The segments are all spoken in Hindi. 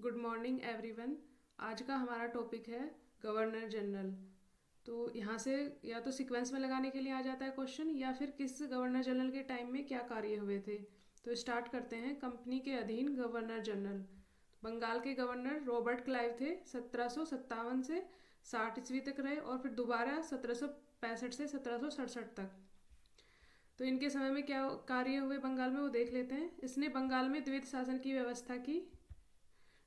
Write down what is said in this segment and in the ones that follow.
Good morning everyone. आज का हमारा टॉपिक है गवर्नर जनरल। तो यहाँ से या तो सीक्वेंस में लगाने के लिए आ जाता है क्वेश्चन, या फिर किस गवर्नर जनरल के टाइम में क्या कार्य हुए थे। तो स्टार्ट करते हैं। कंपनी के अधीन गवर्नर जनरल। बंगाल के गवर्नर रॉबर्ट क्लाइव थे। 1757 से 60 ईस्वी तक रहे और फिर दोबारा 1765 से 1767 तक। तो इनके समय में क्या कार्य हुए बंगाल में वो देख लेते हैं। इसने बंगाल में द्विध शासन की व्यवस्था की।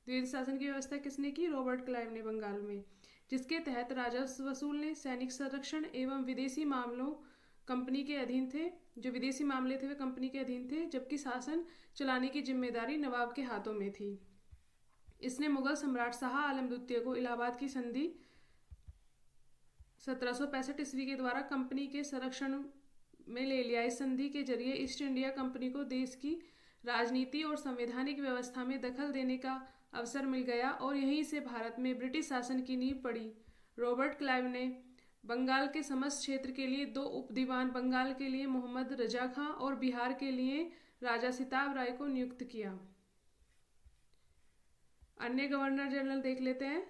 द्विध शासन की व्यवस्था किसने की? रॉबर्ट क्लाइव ने बंगाल में, जिसके तहत राजस्व वसूलने, सैनिक संरक्षण एवं विदेशी मामलों कंपनी के अधीन थे। जो विदेशी मामले थे वे कंपनी के अधीन थे, जबकि शासन चलाने की जिम्मेदारी नवाब के हाथों में थी। इसने मुगल सम्राट शाह आलम द्वितीय को इलाहाबाद की संधि 1765 ईस्वी के द्वारा कंपनी के संरक्षण में ले लिया। इस संधि के जरिए ईस्ट इंडिया कंपनी को देश की राजनीति और संवैधानिक व्यवस्था में दखल देने का अवसर मिल गया और यहीं से भारत में ब्रिटिश शासन की नींव पड़ी। रॉबर्ट क्लाइव ने बंगाल के समस्त क्षेत्र के लिए 2 उपदीवान, बंगाल के लिए मोहम्मद रजा खां और बिहार के लिए राजा सिताब राय को नियुक्त किया। अन्य गवर्नर जनरल देख लेते हैं।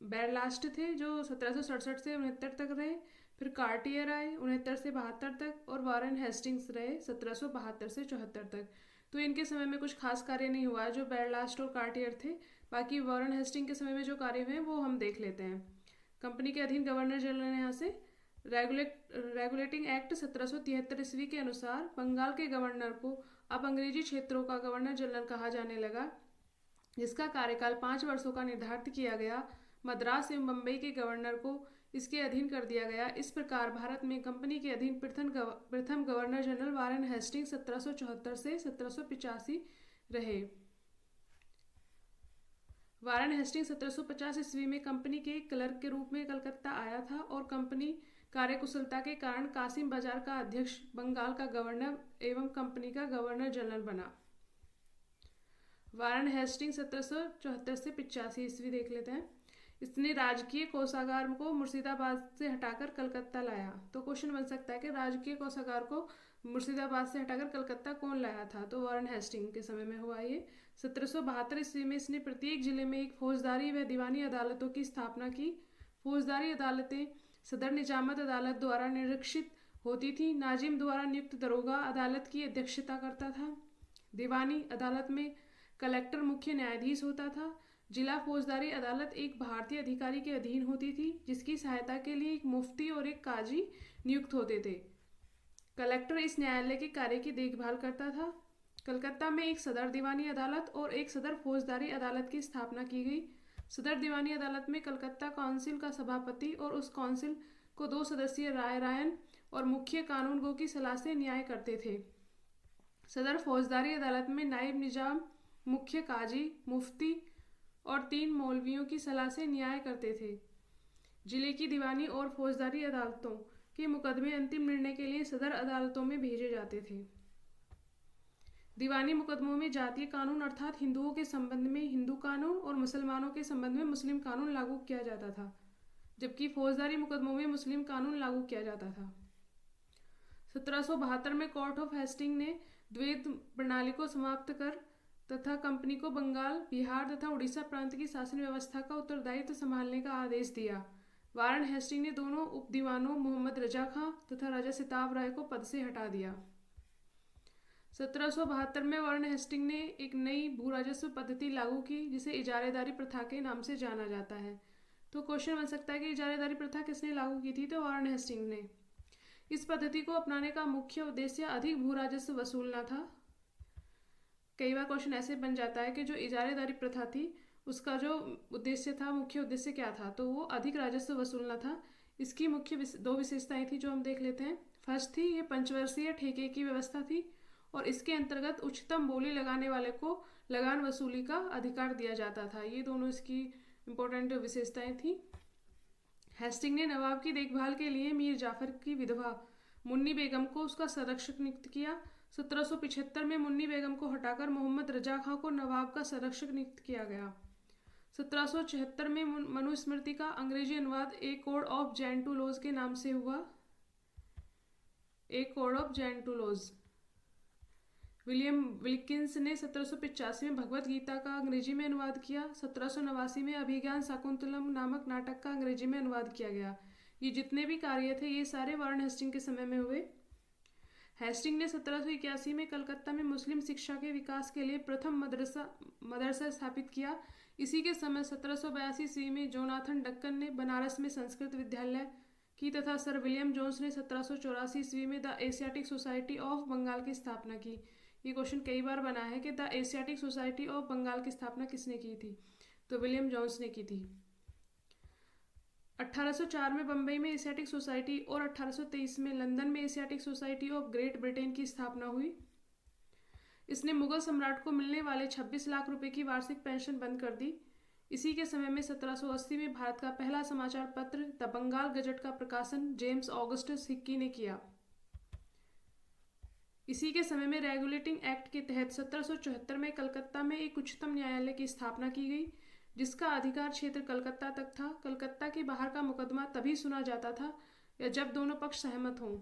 बेरलास्ट थे जो 1767 से 69 तक रहे। फिर कार्टियर आए 69 से 72 तक, और वारन हेस्टिंग्स रहे 1772 से 74 तक। तो इनके समय में कुछ खास कार्य नहीं हुआ जो बेरलास्ट और कार्टियर थे। बाकी वारन हेस्टिंग के समय में जो कार्य हुए वो हम देख लेते हैं। कंपनी के अधीन गवर्नर जनरल ने यहाँ से रेगुलेटिंग एक्ट 1773 ईस्वी के अनुसार बंगाल के गवर्नर को अब अंग्रेजी क्षेत्रों का गवर्नर जनरल कहा जाने लगा, जिसका कार्यकाल 5 वर्षों का निर्धारित किया गया। मद्रास एवं बम्बई के गवर्नर को इसके अधीन कर दिया गया। इस प्रकार भारत में कंपनी के अधीन प्रथम गवर्नर जनरल वारन हेस्टिंग 1774 से 1785 रहे। वारन हेस्टिंग 1750 ईस्वी में कंपनी के क्लर्क के रूप में कलकत्ता आया था और कंपनी कार्यकुशलता के कारण कासिम बाजार का अध्यक्ष, बंगाल का गवर्नर एवं कंपनी का गवर्नर जनरल बना। वारन हेस्टिंग 1774 से 85 ईस्वी देख लेते हैं। इसने राजकीय कोषागार को मुर्शिदाबाद से हटाकर कलकत्ता लाया। तो क्वेश्चन बन सकता है कि राजकीय कोषागार को मुर्शिदाबाद से हटाकर कलकत्ता कौन लाया था? तो वारन हेस्टिंग के समय में हुआ ये। 1772 ईस्वी में इसने प्रत्येक जिले में एक फौजदारी व दीवानी अदालतों की स्थापना की। फौजदारी अदालतें सदर निजामत अदालत द्वारा निरीक्षित होती थी। नाजिम द्वारा नियुक्त दरोगा अदालत की अध्यक्षता करता था। दीवानी अदालत में कलेक्टर मुख्य न्यायाधीश होता था। जिला फौजदारी अदालत एक भारतीय अधिकारी के अधीन होती थी, जिसकी सहायता के लिए एक मुफ्ती और एक काजी नियुक्त होते थे। कलेक्टर इस न्यायालय के कार्य की देखभाल करता था। कलकत्ता में एक सदर दीवानी अदालत और एक सदर फौजदारी अदालत की स्थापना की गई। सदर दीवानी अदालत में कलकत्ता काउंसिल का सभापति और उस काउंसिल को 2 सदस्यीय रायन और मुख्य कानूनगो की सलाह से न्याय करते थे। सदर फौजदारी अदालत में नायब निजाम, मुख्य काजी, मुफ्ती और 3 मौलवियों की सलाह से न्याय करते थे। जिले की दीवानी और फौजदारी अदालतों के मुकदमे अंतिम निर्णय के लिए सदर अदालतों में भेजे जाते थे। दीवानी मुकदमों में जातीय कानून अर्थात हिंदुओं के संबंध में हिंदू कानून और मुसलमानों के संबंध में मुस्लिम कानून लागू किया जाता था, जबकि फौजदारी मुकदमों में मुस्लिम कानून लागू किया जाता था। 1772 में कोर्ट ऑफ हेस्टिंग ने द्वैत प्रणाली को समाप्त कर तथा कंपनी को बंगाल, बिहार तथा उड़ीसा प्रांत की शासन व्यवस्था का उत्तरदायित्व संभालने का आदेश दिया। वारन हेस्टिंग ने दोनों उपदीवानों मोहम्मद रजा खां तथा राजा सिताब राय को पद से हटा दिया। 1772 में वारन हेस्टिंग ने एक नई भू राजस्व पद्धति लागू की, जिसे इजारेदारी प्रथा के नाम से जाना जाता है। तो क्वेश्चन बन सकता है कि इजारेदारी प्रथा किसने लागू की थी? तो वारन हेस्टिंग ने। इस पद्धति को अपनाने का मुख्य उद्देश्य अधिक भू राजस्व वसूलना था। कई बार क्वेश्चन ऐसे बन जाता है कि जो इजारेदारी प्रथा थी उसका जो उद्देश्य था, मुख्य उद्देश्य क्या था? तो वो अधिक राजस्व वसूलना था। इसकी मुख्य 2 विशेषताएं थी जो हम देख लेते हैं। फर्स्ट थी ये पंचवर्षीय ठेके की व्यवस्था थी और इसके अंतर्गत उच्चतम बोली लगाने वाले को लगान वसूली का अधिकार दिया जाता था। ये दोनों इसकी इंपॉर्टेंट विशेषताएं थी। हेस्टिंग ने नवाब की देखभाल के लिए मीर जाफर की विधवा मुन्नी बेगम को उसका संरक्षक नियुक्त किया। 1775 में मुन्नी बेगम को हटाकर मोहम्मद रजा खां को नवाब का संरक्षक नियुक्त किया गया। 1776 में मनुस्मृति का अंग्रेजी अनुवाद a code of Gentoo laws के नाम से हुआ। A code of Gentoo laws. William Wilkins ने 1785 में भगवत गीता का अंग्रेजी में अनुवाद किया। 1789 में अभिज्ञान शाकुंतलम नामक नाटक का अंग्रेजी में अनुवाद किया गया। ये जितने भी कार्य थे ये सारे वारेन हेस्टिंग के समय में हुए। हेस्टिंग ने 1781 में कलकत्ता में मुस्लिम शिक्षा के विकास के लिए प्रथम मदरसा स्थापित किया। इसी के समय 1782 ईस्वी में जोनाथन डक्कन ने बनारस में संस्कृत विद्यालय की तथा सर विलियम जोन्स ने 1784 ईस्वी में the Asiatic society of Bengal की स्थापना की। ये क्वेश्चन कई बार बना है कि the Asiatic society of Bengal की स्थापना किसने की थी, तो विलियम जोन्स ने की थी। 1804 में बम्बई में एशियाटिक सोसाइटी और 1823 में लंदन में Asiatic society of great Britain की स्थापना हुई। इसने मुगल सम्राट को मिलने वाले 26 लाख रुपए की वार्षिक पेंशन बंद कर दी। इसी के समय में 1780 में भारत का पहला समाचार पत्र द बंगाल गजट का प्रकाशन जेम्स ऑगस्टस हिक्की ने किया। इसी के समय में रेगुलेटिंग एक्ट के तहत 1774 में कलकत्ता में एक उच्चतम न्यायालय की स्थापना की गई, जिसका अधिकार क्षेत्र कलकत्ता तक था। कलकत्ता के बाहर का मुकदमा तभी सुना जाता था या जब दोनों पक्ष सहमत हों।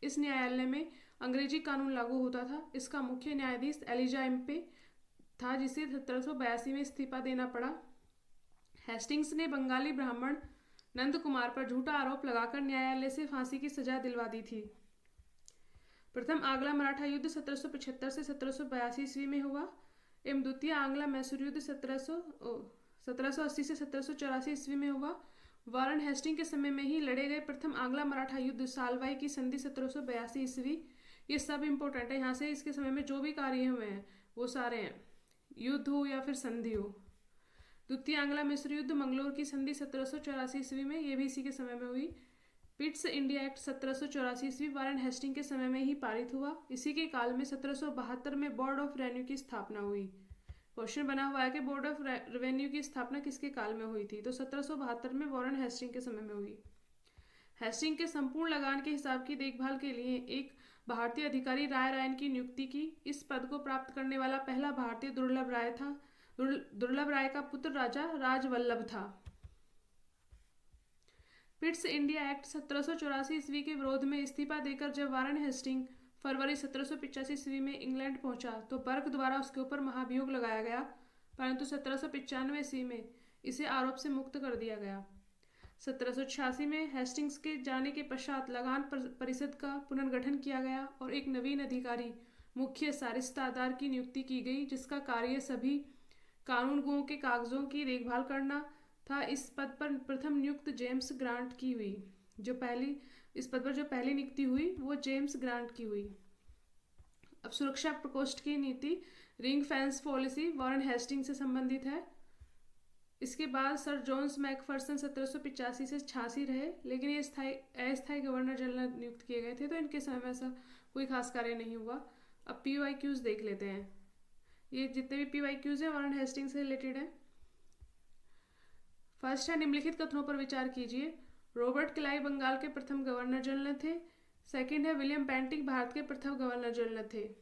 इस न्यायालय में अंग्रेजी कानून लागू होता था। इसका मुख्य न्यायाधीश एलिजा एम्पे था, जिसे 1782 में इस्तीफा देना पड़ा। हेस्टिंग्स ने बंगाली ब्राह्मण नंद कुमार पर झूठा आरोप लगाकर न्यायालय से फांसी की सजा दिलवा दी थी। प्रथम आंग्ला मराठा युद्ध 1775 से 1782 ईस्वी में हुआ एवं द्वितीय आंग्ला मैसूर युद्ध 1780 से 1784 ईस्वी में हुआ। वारेन हेस्टिंग के समय में ही लड़े गए प्रथम आंग्ला मराठा युद्ध सालवाई की संधि 1782 ईस्वी। ये सब इंपॉर्टेंट है, यहाँ से इसके समय में जो भी कार्य हुए हैं वो सारे हैं, युद्ध हो या फिर संधि हो। द्वितीय आंग्ला मैसूर युद्ध मंगलोर की संधि 1784 ईस्वी में, ये भी इसी के समय में हुई। पिट्स इंडिया एक्ट 1784 ईस्वी वारेन हेस्टिंग के समय में ही पारित हुआ। इसी के काल में 1772 में बोर्ड ऑफ रेवेन्यू की स्थापना हुई। क्वेश्चन बना हुआ है कि बोर्ड ऑफ रेवेन्यू की स्थापना किसके काल में हुई थी, तो 1772 में वारेन हेस्टिंग के समय में हुई। हेस्टिंग के संपूर्ण लगान के हिसाब की देखभाल के लिए एक भारतीय अधिकारी राय रायन की नियुक्ति की। इस पद को प्राप्त करने वाला पहला भारतीय दुर्लभ राय था। दुर्लभ राय का पुत्र राजा राजवल्लभ था। पिट्स इंडिया एक्ट 1784 ईस्वी के विरोध में इस्तीफा देकर जब वारेन हेस्टिंग फरवरी 1785 ईस्वी में इंग्लैंड पहुंचा तो बर्क द्वारा उसके ऊपर महाभियोग लगाया गया, परंतु 1795 ईस्वी में इसे आरोप से मुक्त कर दिया गया। 1786 में हेस्टिंग्स के जाने के पश्चात लगान परिषद का पुनर्गठन किया गया और एक नवीन अधिकारी मुख्य सारिस्तादार की नियुक्ति की गई, जिसका कार्य सभी कानूनगों के कागजों की देखभाल करना था। इस पद पर प्रथम नियुक्त जेम्स ग्रांट की हुई। इस पद पर जो पहली नियुक्ति हुई वो जेम्स ग्रांट की हुई। अब सुरक्षा प्रकोष्ठ की नीति ring fence policy Warren Hasting से संबंधित है। इसके बाद सर जॉन्स मैकफर्सन 1785 से 86 रहे, लेकिन ये अस्थायी गवर्नर जनरल नियुक्त किए गए थे, तो इनके समय में ऐसा कोई खास कार्य नहीं हुआ। अब PYQs देख लेते हैं। ये जितने भी PYQs हैं वारेन हेस्टिंग से रिलेटेड है। फर्स्ट है निम्नलिखित कथनों पर विचार कीजिए। रॉबर्ट क्लाइव बंगाल के प्रथम गवर्नर जनरल थे। सेकंड है विलियम बेंटिक भारत के प्रथम गवर्नर जनरल थे।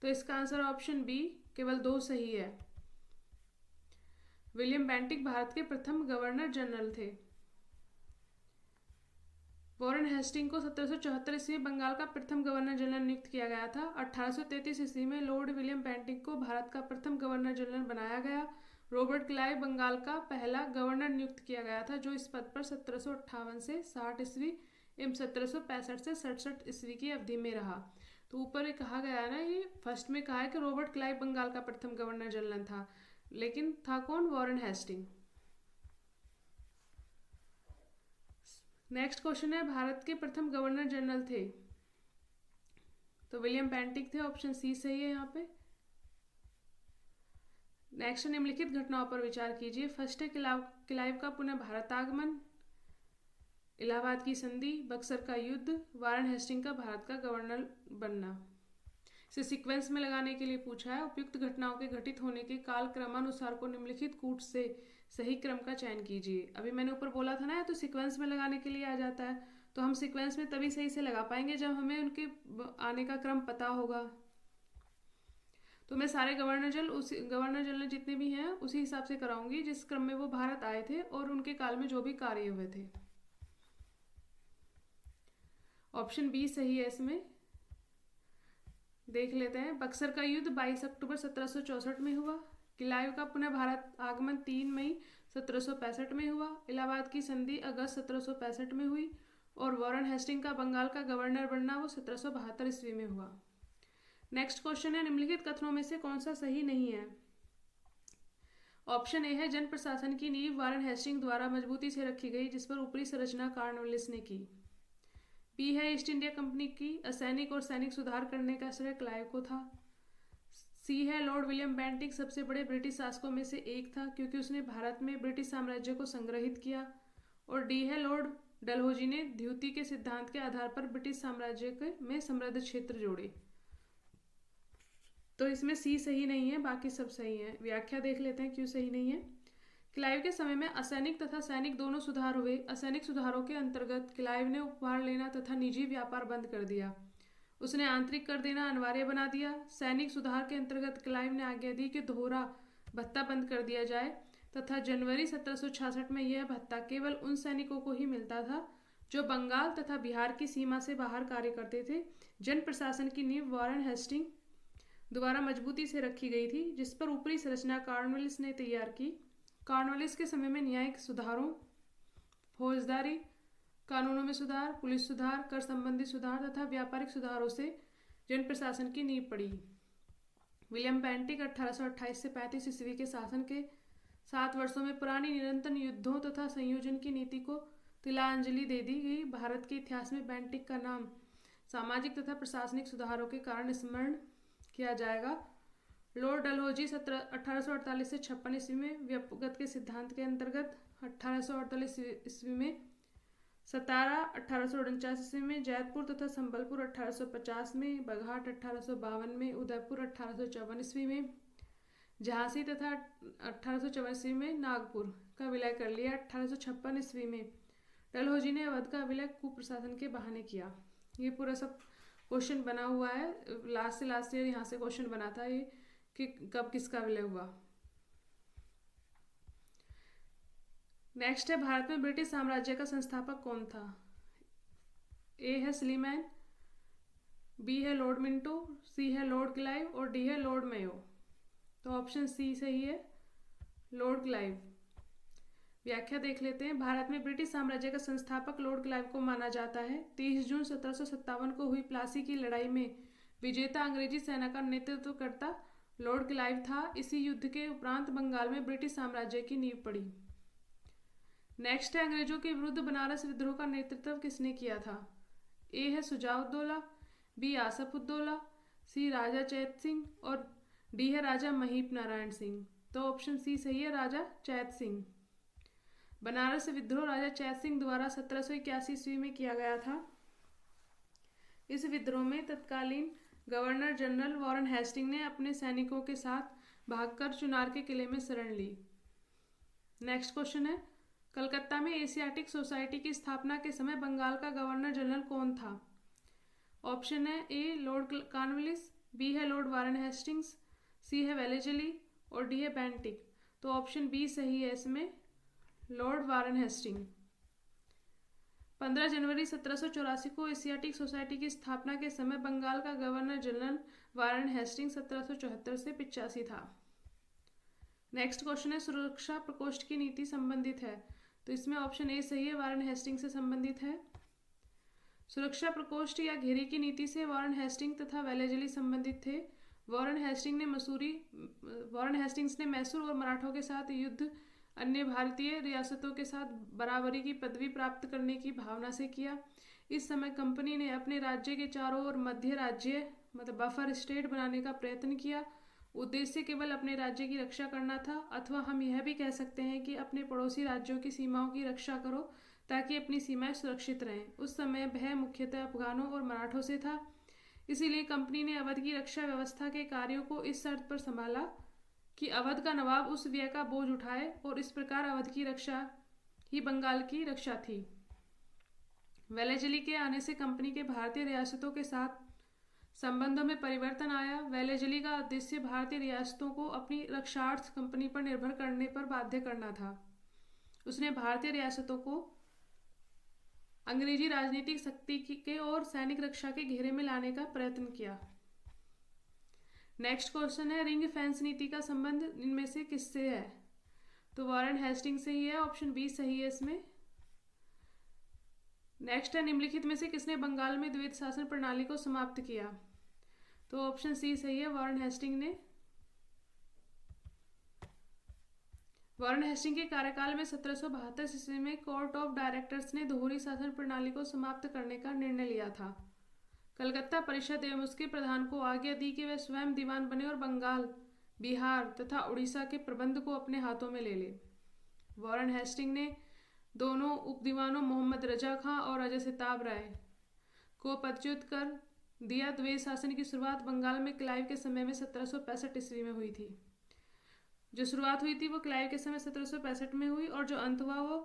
तो इसका आंसर ऑप्शन बी, केवल 2 सही है। विलियम बेंटिक भारत के प्रथम गवर्नर जनरल थे। वारेन हेस्टिंग को 1774 ईस्वी में बंगाल का प्रथम गवर्नर जनरल नियुक्त किया गया था। 1833 ईस्वी में लॉर्ड विलियम बेंटिक को भारत का प्रथम गवर्नर जनरल बनाया गया। रॉबर्ट क्लाइव बंगाल का पहला गवर्नर नियुक्त किया गया था, जो इस पद पर 1758 से 60 ईस्वी एवं 1765 से 67 ईस्वी की अवधि में रहा। तो ऊपर ये कहा गया है ना, ये फर्स्ट में कहा है कि रॉबर्ट क्लाइव बंगाल का प्रथम गवर्नर जनरल था, लेकिन था कौन? Warren Hasting. नेक्स्ट क्वेश्चन है भारत के प्रथम गवर्नर जनरल थे, तो विलियम बेंटिक थे। ऑप्शन सी सही है यहाँ पे। नेक्स्ट निम्नलिखित घटनाओं पर विचार कीजिए। फर्स्ट है क्लाइव का पुनः भारत आगमन, इलाहाबाद की संधि, बक्सर का युद्ध, वारेन हेस्टिंग का भारत का गवर्नर बनना। इसे सीक्वेंस में लगाने के लिए पूछा है। उपयुक्त घटनाओं के घटित होने के काल क्रमानुसार को निम्नलिखित कूट से सही क्रम का चयन कीजिए। अभी मैंने ऊपर बोला था ना, तो सीक्वेंस में लगाने के लिए आ जाता है, तो हम सीक्वेंस में तभी सही से लगा पाएंगे जब हमें उनके आने का क्रम पता होगा। तो मैं सारे गवर्नर जनरल जितने भी हैं उसी हिसाब से कराऊंगी जिस क्रम में वो भारत आए थे और उनके काल में जो भी कार्य हुए थे। ऑप्शन बी सही है इसमें। देख लेते हैं। बक्सर का युद्ध 22 अक्टूबर 1764 में हुआ। क्लाइव का पुनः भारत आगमन 3 मई 1765 में हुआ। इलाहाबाद की संधि अगस्त 1765 में हुई। और वॉरेन हेस्टिंग का बंगाल का गवर्नर बनना वो 1772 ईस्वी में हुआ। नेक्स्ट क्वेश्चन है, निम्नलिखित कथनों में से कौन सा सही नहीं है? ऑप्शन ए है, जन प्रशासन की नींव वॉरेन हेस्टिंग द्वारा मजबूती से रखी गई, जिस पर ऊपरी संरचना कॉर्नवालिस ने की। बी है, ईस्ट इंडिया कंपनी की असैनिक और सैनिक सुधार करने का श्रेय क्लाइव को था। सी है, लॉर्ड विलियम बेंटिक सबसे बड़े ब्रिटिश शासकों में से एक था क्योंकि उसने भारत में ब्रिटिश साम्राज्य को संग्रहित किया। और डी है, लॉर्ड डलहौजी ने द्वितीय के सिद्धांत के आधार पर ब्रिटिश साम्राज्य में समृद्ध क्षेत्र जोड़े। तो इसमें सी सही नहीं है, बाकी सब सही है। व्याख्या देख लेते हैं क्यों सही नहीं है। क्लाइव के समय में असैनिक तथा सैनिक दोनों सुधार हुए। असैनिक सुधारों के अंतर्गत क्लाइव ने उपहार लेना तथा निजी व्यापार बंद कर दिया। उसने आंतरिक कर देना अनिवार्य बना दिया। सैनिक सुधार के अंतर्गत क्लाइव ने आज्ञा दी कि दोहरा भत्ता बंद कर दिया जाए तथा जनवरी 1766 में यह भत्ता केवल उन सैनिकों को ही मिलता था जो बंगाल तथा बिहार की सीमा से बाहर कार्य करते थे। जन प्रशासन की नींव वॉरेन हेस्टिंग द्वारा मजबूती से रखी गई थी, जिस पर ऊपरी संरचना कॉर्नवालिस ने तैयार की। कॉर्नवालिस के समय में न्यायिक सुधारों, फौजदारी कानूनों में सुधार, पुलिस सुधार, कर संबंधी सुधार तथा व्यापारिक सुधारों से जन प्रशासन की नींव पड़ी। विलियम बेंटिक 1828 से 35 ईस्वी के शासन के 7 वर्षों में पुरानी निरंतर युद्धों तथा संयोजन की नीति को तिलांजलि दे दी गई। भारत के इतिहास में बेंटिक का नाम सामाजिक तथा प्रशासनिक सुधारों के कारण स्मरण किया जाएगा। लॉर्ड डलहौजी 1848 से 56 ईस्वी में व्यक्तिगत के सिद्धांत के अंतर्गत, 1848 ईस्वी में सतारा, 1849 ईस्वी में जैतपुर तथा संबलपुर, 1850 में बघाट, 1852 में उदयपुर, 1854 ईस्वी में झांसी तथा 1854 ईस्वी में नागपुर का विलय कर लिया। 1856 ईस्वी में डलहौजी ने अवध का विलय कुप्रशासन के बहाने किया। ये पूरा सब क्वेश्चन बना हुआ है, लास्ट से लास्ट ईयर यहाँ से क्वेश्चन बना था ये कि कब किसका विलय हुआ। नेक्स्ट है, भारत में ब्रिटिश साम्राज्य का संस्थापक कौन था? ए है स्लीमैन, बी है लॉर्ड मिंटो, सी है लॉर्ड क्लाइव और डी है लॉर्ड मेयो। तो ऑप्शन सी सही है, लॉर्ड क्लाइव। व्याख्या देख लेते हैं। भारत में ब्रिटिश साम्राज्य का संस्थापक लॉर्ड क्लाइव को माना जाता है। 30 जून 1757 को हुई प्लासी की लड़ाई में विजेता अंग्रेजी सेना का नेतृत्व करता लॉर्ड क्लाइव था। इसी युद्ध के उपरांत बंगाल में ब्रिटिश साम्राज्य की नींव पड़ी। नेक्स्ट है, अंग्रेजों के विरुद्ध बनारस विद्रोह का नेतृत्व किसने किया था? ए है सुजाउद्दौला, बी आसफउद्दौला, सी राजा चैत सिंह और डी है राजा महीप नारायण सिंह। तो ऑप्शन सी सही है, राजा चैत सिंह। बनारस विद्रोह राजा चैत सिंह द्वारा 1781 ईस्वी में किया गया था। इस विद्रोह में तत्कालीन गवर्नर जनरल वॉरेन हेस्टिंग ने अपने सैनिकों के साथ भागकर चुनार के किले में शरण ली। नेक्स्ट क्वेश्चन है, कलकत्ता में एशियाटिक सोसाइटी की स्थापना के समय बंगाल का गवर्नर जनरल कौन था? ऑप्शन है, ए लॉर्ड कॉर्नवालिस, बी है लॉर्ड वॉरेन हेस्टिंग्स, सी है वेलेजली और डी है बेंटिक। तो ऑप्शन बी सही है, इसमें लॉर्ड वॉरेन हेस्टिंग। 15 जनवरी 1784 को एशियाटिक सोसाइटी की स्थापना के समय बंगाल का गवर्नर जनरल वॉरेन हेस्टिंग 1774 से 85 था। नेक्स्ट क्वेश्चन है, सुरक्षा प्रकोष्ठ की नीति संबंधित है। तो इसमें ऑप्शन ए सही है, वॉरेन हेस्टिंग से संबंधित है। सुरक्षा प्रकोष्ठ या घेरी की नीति से वॉरेन हेस्टिंग तथा वेलेजली संबंधित थे। वॉरेन हेस्टिंग्स ने मैसूर और मराठों के साथ युद्ध अन्य भारतीय रियासतों के साथ बराबरी की पदवी प्राप्त करने की भावना से किया। इस समय कंपनी ने अपने राज्य के चारों ओर मध्य राज्य मतलब बफर स्टेट बनाने का प्रयत्न किया। उद्देश्य केवल अपने राज्य की रक्षा करना था, अथवा हम यह भी कह सकते हैं कि अपने पड़ोसी राज्यों की सीमाओं की रक्षा करो ताकि अपनी सीमाएं सुरक्षित रहें। उस समय भय मुख्यतः अफगानों और मराठों से था, इसीलिए कंपनी ने अवध की रक्षा व्यवस्था के कार्यों को इस शर्त पर संभाला कि अवध का नवाब उस व्यय का बोझ उठाए, और इस प्रकार अवध की रक्षा ही बंगाल की रक्षा थी। वेलेजली के आने से कंपनी के भारतीय रियासतों के साथ संबंधों में परिवर्तन आया। वेलेजली का उद्देश्य भारतीय रियासतों को अपनी रक्षार्थ कंपनी पर निर्भर करने पर बाध्य करना था। उसने भारतीय रियासतों को अंग्रेजी राजनीतिक शक्ति के और सैनिक रक्षा के घेरे में लाने का प्रयत्न किया। नेक्स्ट क्वेश्चन है रिंग फेंस नीति का संबंध इनमें से किससे है? तो वॉरेन हेस्टिंग से ही है, ऑप्शन बी सही है इसमें। नेक्स्ट है निम्नलिखित में से किसने बंगाल में द्वैत शासन प्रणाली को समाप्त किया? तो ऑप्शन सी सही है, वॉरेन हेस्टिंग ने। वॉरेन हेस्टिंग के कार्यकाल में 1772 ईस्वी में कोर्ट ऑफ डायरेक्टर्स ने दोहरी शासन प्रणाली को समाप्त करने का निर्णय लिया था। कलकत्ता परिषद एवं उसके प्रधान को आज्ञा दी कि वे स्वयं दीवान बने और बंगाल, बिहार तथा उड़ीसा के प्रबंध को अपने हाथों में ले ले। वॉरेन हेस्टिंग ने दोनों उप दीवानों मोहम्मद रजा खां और अजय सिताब राय को पदच्युत कर दिया। द्वैत शासन की शुरुआत बंगाल में क्लाइव के समय में 1765 ईस्वी में हुई थी। जो शुरुआत हुई थी वो क्लाइव के समय 1765 में हुई और जो अंत हुआ वो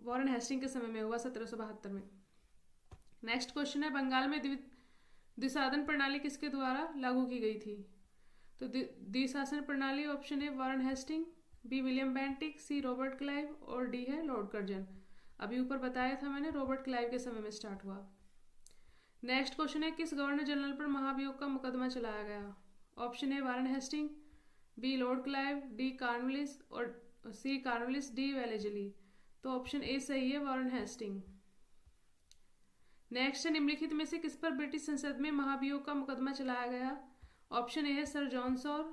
वॉरेन हेस्टिंग के समय में हुआ 1772 में। नेक्स्ट क्वेश्चन है बंगाल में द्विशासन प्रणाली किसके द्वारा लागू की गई थी? तो द्विशासन प्रणाली ऑप्शन है Warren Hasting, B William Bentinck, C Robert Clive और डी है लॉर्ड कर्जन। अभी ऊपर बताया था मैंने, रॉबर्ट क्लाइव के समय में स्टार्ट हुआ। नेक्स्ट क्वेश्चन है किस गवर्नर जनरल पर महाभियोग का मुकदमा चलाया गया? ऑप्शन है Warren Hasting, B Lord Clive, D Cornwallis और सी कॉर्नवालिस, डी वेलेजली। तो ऑप्शन ए सही है, वॉरेन हेस्टिंग। नेक्स्ट है निम्नलिखित में से किस पर ब्रिटिश संसद में महाभियोग का मुकदमा चलाया गया? ऑप्शन ए है सर जॉन सॉर,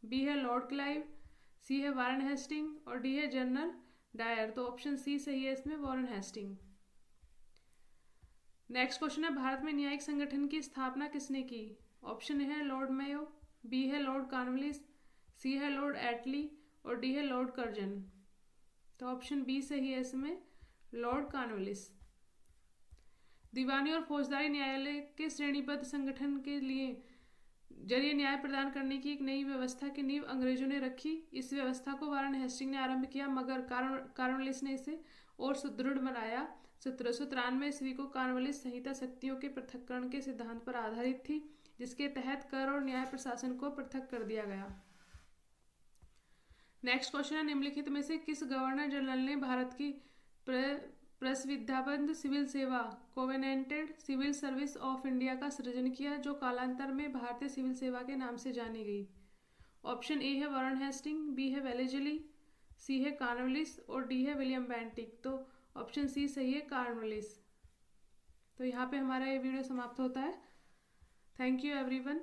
बी है लॉर्ड क्लाइव, सी है वॉरेन हेस्टिंग और डी है जनरल डायर। तो ऑप्शन सी सही है इसमें, वॉरेन हेस्टिंग। नेक्स्ट क्वेश्चन है भारत में न्यायिक संगठन की स्थापना किसने की? ऑप्शन ए है लॉर्ड मेयो, बी है लॉर्ड कॉर्नवालिस, सी है लॉर्ड एटली और डी है लॉर्ड कर्जन। तो ऑप्शन बी सही है इसमें, लॉर्ड कॉर्नवालिस। दीवानी और फौजदारी न्यायालय के श्रेणीबद्ध संगठन के लिए जरिए न्याय प्रदान करने की एक नई व्यवस्था की नींव अंग्रेजों ने रखी। इस व्यवस्था को वॉरेन हेस्टिंग ने आरंभ किया, मगर कॉर्नवालिस ने इसे और सुदृढ़ बनाया। 1793 ईस्वी को कॉर्नवालिस संहिता शक्तियों के पृथक्करण के सिद्धांत पर आधारित थी, जिसके तहत कर और न्याय प्रशासन को पृथक कर दिया गया। नेक्स्ट क्वेश्चन है निम्नलिखित में से किस गवर्नर जनरल ने भारत की प्रस्तावबद्ध सिविल सेवा covenanted civil service of India का सृजन किया, जो कालांतर में भारतीय सिविल सेवा के नाम से जानी गई? ऑप्शन ए है वॉरेन हेस्टिंग, बी है वेलेजली, सी है कॉर्नवालिस और डी है विलियम बेंटिक। तो ऑप्शन सी सही है, कॉर्नवालिस। तो यहाँ पे हमारा ये वीडियो समाप्त होता है। Thank you everyone.